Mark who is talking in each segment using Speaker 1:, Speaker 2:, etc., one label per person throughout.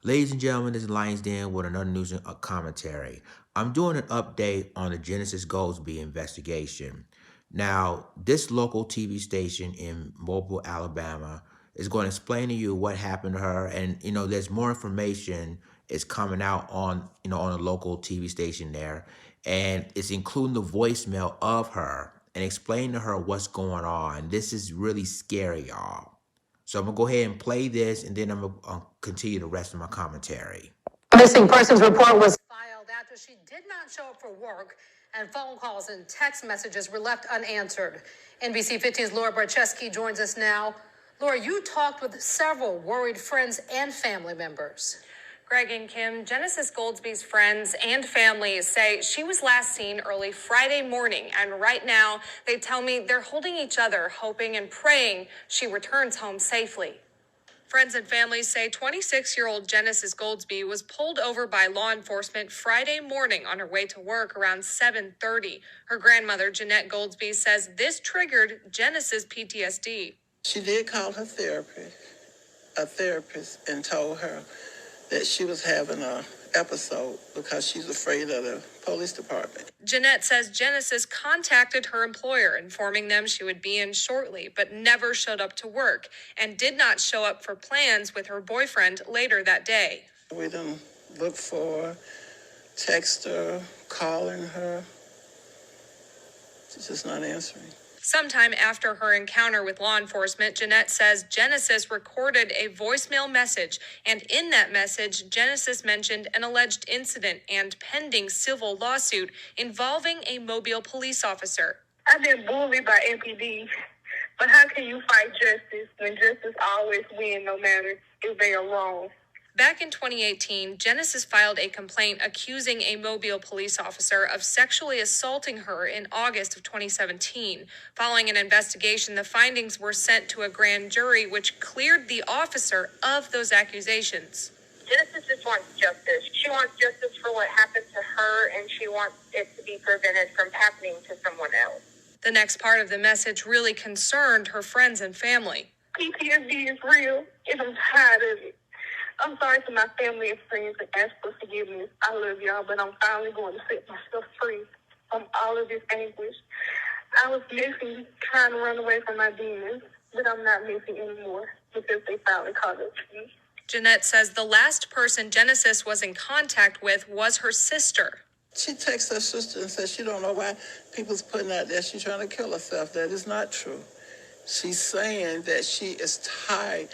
Speaker 1: Ladies and gentlemen, this is Lions Den with another news and commentary. I'm doing an update on the Genesis Goldsby investigation. Now, this local TV station in Mobile, Alabama is going to explain to you what happened to her, and there's more information is coming out on a local TV station there, and it's including the voicemail of her and explain to her what's going on. This is really scary, y'all. So I'm going to go ahead and play this, and then I'm going to continue the rest of my commentary.
Speaker 2: Missing persons report was filed after she did not show up for work, and phone calls and text messages were left unanswered. NBC 15's Laura Barcheski joins us now. Laura, you talked with several worried friends and family members.
Speaker 3: Greg and Kim, Genesis Goldsby's friends and family say she was last seen early Friday morning, and right now they tell me they're holding each other, hoping and praying she returns home safely. Friends and family say 26-year-old Genesis Goldsby was pulled over by law enforcement Friday morning on her way to work around 7:30. Her grandmother, Jeanette Goldsby, says this triggered Genesis PTSD.
Speaker 4: She did call her therapist, and told her that she was having an episode because she's afraid of the police department.
Speaker 3: Jeanette says Genesis contacted her employer, informing them she would be in shortly, but never showed up to work and did not show up for plans with her boyfriend later that day.
Speaker 4: We didn't look for her, text her, calling her. She's just not answering.
Speaker 3: Sometime after her encounter with law enforcement, Jeanette says Genesis recorded a voicemail message, and in that message, Genesis mentioned an alleged incident and pending civil lawsuit involving a Mobile police officer.
Speaker 5: I've been bullied by MPD, but how can you fight justice when justice always wins no matter if they are wrong?
Speaker 3: Back in 2018, Genesis filed a complaint accusing a Mobile police officer of sexually assaulting her in August of 2017. Following an investigation, the findings were sent to a grand jury, which cleared the officer of those accusations.
Speaker 5: Genesis just wants justice. She wants justice for what happened to her, and she wants it to be prevented from happening to someone else.
Speaker 3: The next part of the message really concerned her friends and family.
Speaker 5: PTSD is real, and I'm tired of it. I'm sorry to my family and friends and ask for forgiveness. I love y'all, but I'm finally going to set myself free from all of this anguish. I was missing, trying to run away from my demons, but I'm not missing anymore because they finally caught up to me.
Speaker 3: Jeanette says the last person Genesis was in contact with was her sister.
Speaker 4: She texts her sister and says she don't know why people's putting out there she's trying to kill herself. That is not true. She's saying that she is tired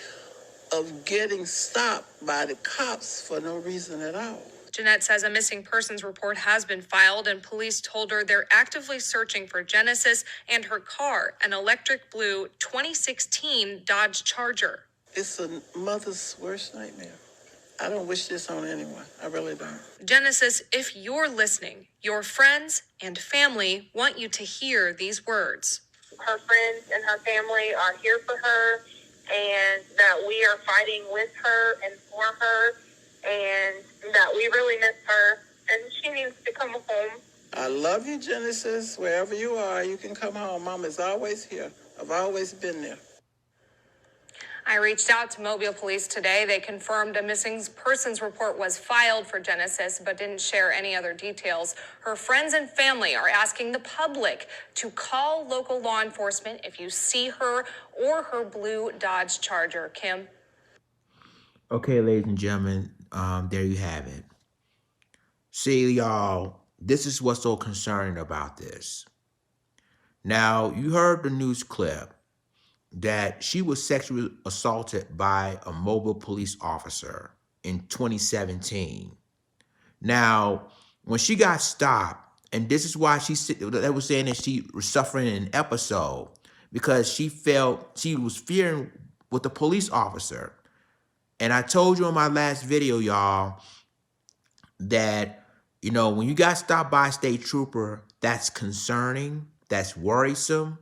Speaker 4: of getting stopped by the cops for no reason at all.
Speaker 3: Jeanette says a missing persons report has been filed, and police told her they're actively searching for Genesis and her car, an electric blue 2016 Dodge Charger.
Speaker 4: It's a mother's worst nightmare. I don't wish this on anyone. I really don't.
Speaker 3: Genesis, if you're listening, your friends and family want you to hear these words.
Speaker 5: Her friends and her family are here for her, and that we are fighting with her and for her, and that we really miss her, and she needs to come home.
Speaker 4: I love you, Genesis. Wherever you are, you can come home. Mom is always here. I've always been there.
Speaker 3: I reached out to Mobile Police today. They confirmed a missing persons report was filed for Genesis, but didn't share any other details. Her friends and family are asking the public to call local law enforcement if you see her or her blue Dodge Charger. Kim?
Speaker 1: Okay, ladies and gentlemen, there you have it. See, y'all, this is what's so concerning about this. Now, you heard the news clip that she was sexually assaulted by a Mobile police officer in 2017. Now, when she got stopped, and this is why they were saying that she was suffering an episode, because she felt she was fearing with the police officer. And I told you in my last video, y'all, that, when you got stopped by a state trooper, that's concerning, that's worrisome.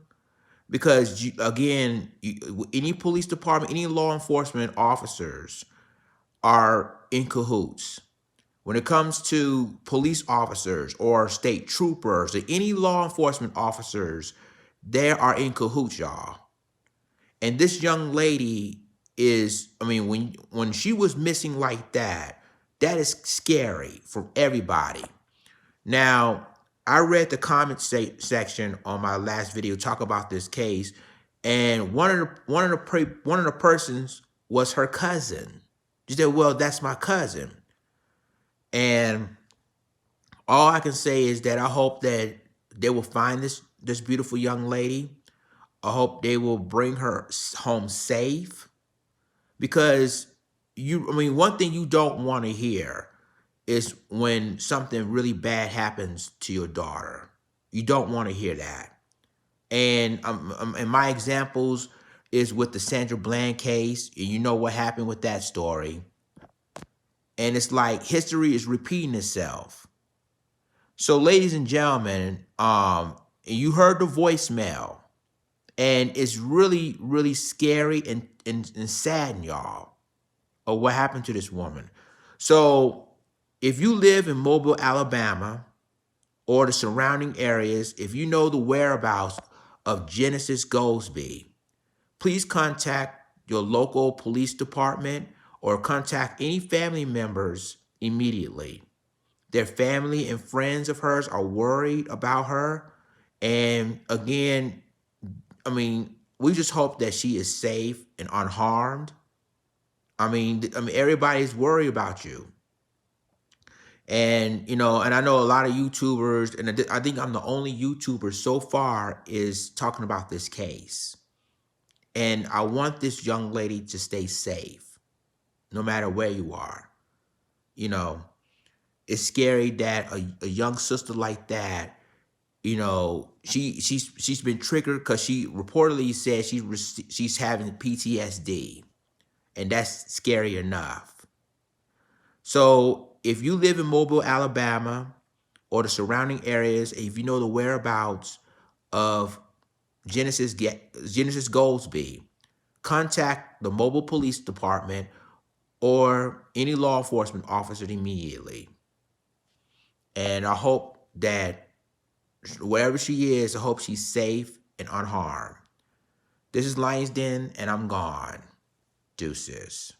Speaker 1: Because, any police department, any law enforcement officers are in cahoots. When it comes to police officers or state troopers or any law enforcement officers, they are in cahoots, y'all. And this young lady is, I mean, when she was missing like that, that is scary for everybody. Now, I read the comment section on my last video talk about this case, and one of the persons was her cousin. She said, "Well, that's my cousin," and all I can say is that I hope that they will find this beautiful young lady. I hope they will bring her home safe, because one thing you don't want to hear is when something really bad happens to your daughter. You don't want to hear that. And my examples is with the Sandra Bland case, and you know what happened with that story. And it's like history is repeating itself. So, ladies and gentlemen, you heard the voicemail, and it's really, really scary and sad, y'all, of what happened to this woman. So, if you live in Mobile, Alabama, or the surrounding areas, if you know the whereabouts of Genesis Goldsby, please contact your local police department or contact any family members immediately. Their family and friends of hers are worried about her. And again, we just hope that she is safe and unharmed. Everybody's worried about you. And, and I know a lot of YouTubers, and I think I'm the only YouTuber so far is talking about this case. And I want this young lady to stay safe, no matter where you are. It's scary that a young sister like that, she's been triggered because she reportedly said she's having PTSD, and that's scary enough. So if you live in Mobile, Alabama, or the surrounding areas, if you know the whereabouts of Genesis Goldsby, contact the Mobile Police Department or any law enforcement officer immediately. And I hope that wherever she is, I hope she's safe and unharmed. This is Lions Den, and I'm gone. Deuces.